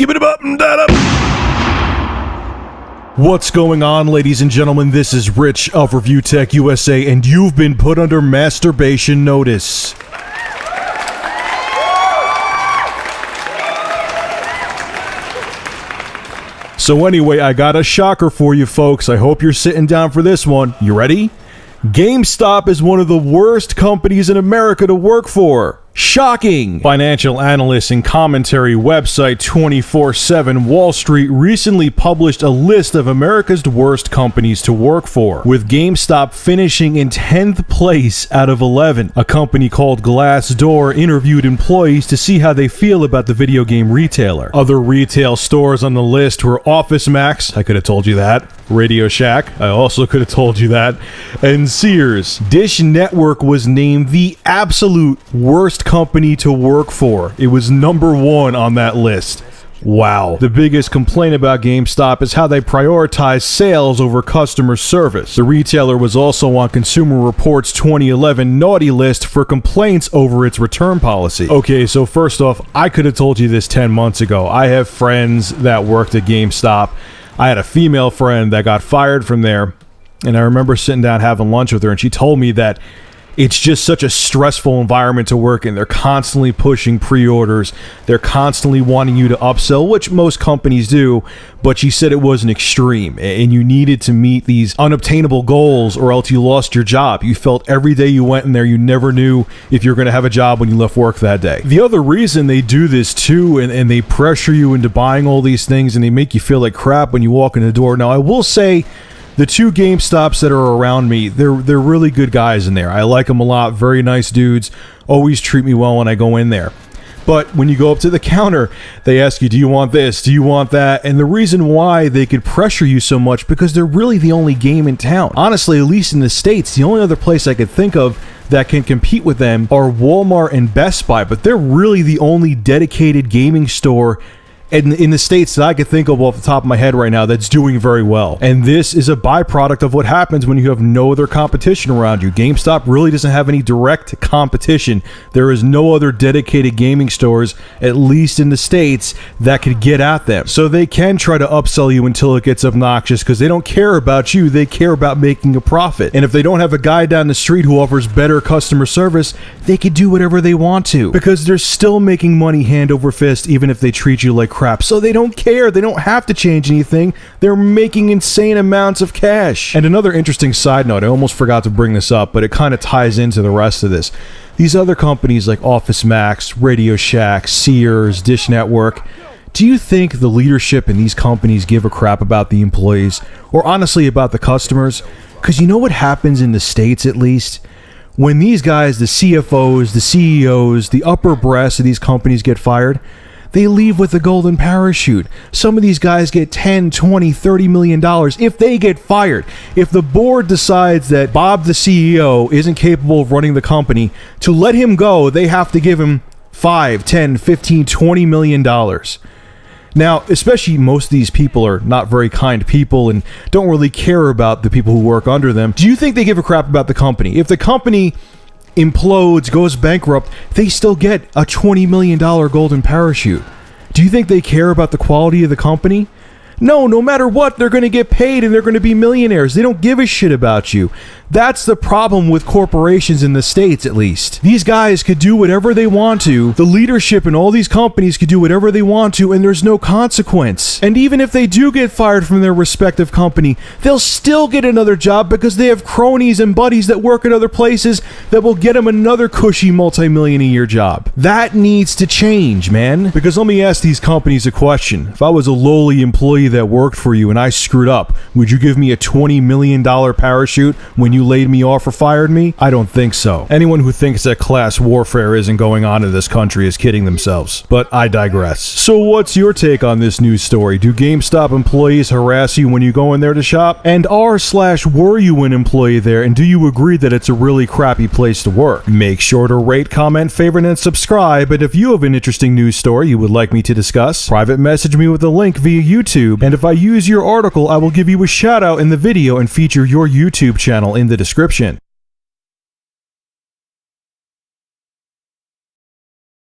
Keep it up and that up. What's going on, ladies and gentlemen? This is Rich of Review Tech USA, and you've been put under masturbation notice. So anyway, I got a shocker for you folks. I hope you're sitting down for this one. You ready? GameStop is one of the worst companies in America to work for. Shocking! Financial analyst and commentary website 24/7 Wall Street recently published a list of America's worst companies to work for, with GameStop finishing in 10th place out of 11. A company called Glassdoor interviewed employees to see how they feel about the video game retailer. Other retail stores on the list were Office Max, I could have told you that, Radio Shack, I also could have told you that, and Sears. Dish Network was named the absolute worst company to work for. It was number 1 on that list. Wow. The biggest complaint about GameStop is how they prioritize sales over customer service. The retailer was also on Consumer Reports' 2011 naughty list for complaints over its return policy. Okay, so first off, I could have told you this 10 months ago. I have friends that worked at GameStop. I had a female friend that got fired from there, and I remember sitting down having lunch with her, and she told me that it's just such a stressful environment to work in. They're constantly pushing pre-orders. They're constantly wanting you to upsell, which most companies do, but she said it was an extreme, and you needed to meet these unobtainable goals or else you lost your job. You felt every day you went in there, you never knew if you were going to have a job when you left work that day. The other reason they do this too, and they pressure you into buying all these things, and they make you feel like crap when you walk in the door. Now, I will say, the 2 GameStops that are around me, they're really good guys in there. I like them a lot. Very nice dudes. Always treat me well when I go in there. But when you go up to the counter, they ask you, do you want this? Do you want that? And the reason why they could pressure you so much, because they're really the only game in town. Honestly, at least in the States, the only other place I could think of that can compete with them are Walmart and Best Buy. But they're really the only dedicated gaming store in the States that I could think of off the top of my head right now that's doing very well. And this is a byproduct of what happens when you have no other competition around you. GameStop really doesn't have any direct competition. There is no other dedicated gaming stores, at least in the States, that could get at them. So they can try to upsell you until it gets obnoxious, because they don't care about you, they care about making a profit. And if they don't have a guy down the street who offers better customer service, they could do whatever they want to, because they're still making money hand over fist even if they treat you like crap. So they don't care. They don't have to change anything. They're making insane amounts of cash. And another interesting side note, I almost forgot to bring this up, but it kind of ties into the rest of this. These other companies like Office Max, Radio Shack, Sears, Dish Network, do you think the leadership in these companies give a crap about the employees, or honestly about the customers? Because you know what happens in the States, at least? When these guys, the CFOs, the CEOs, the upper brass of these companies get fired, they leave with a golden parachute. Some of these guys get $10, $20, $30 million if they get fired. If the board decides that Bob, the CEO, isn't capable of running the company, to let him go, they have to give him $5, $10, $15, $20 million. Now, especially most of these people are not very kind people and don't really care about the people who work under them. Do you think they give a crap about the company? If the company implodes, goes bankrupt, they still get a $20 million golden parachute. Do you think they care about the quality of the company? No matter what, they're going to get paid and they're going to be millionaires. They don't give a shit about you. That's the problem with corporations in the States, at least. These guys could do whatever they want to. The leadership in all these companies could do whatever they want to, and there's no consequence. And even if they do get fired from their respective company, they'll still get another job because they have cronies and buddies that work at other places that will get them another cushy multi-million-a-year job. That needs to change, man. Because let me ask these companies a question. If I was a lowly employee that worked for you and I screwed up, would you give me a $20 million parachute when you laid me off or fired me? I don't think so. Anyone who thinks that class warfare isn't going on in this country is kidding themselves. But I digress. So what's your take on this news story? Do GameStop employees harass you when you go in there to shop? And were you an employee there, and do you agree that it's a really crappy place to work? Make sure to rate, comment, favorite, and subscribe. And if you have an interesting news story you would like me to discuss, private message me with a link via YouTube. And if I use your article, I will give you a shout out in the video and feature your YouTube channel in the description.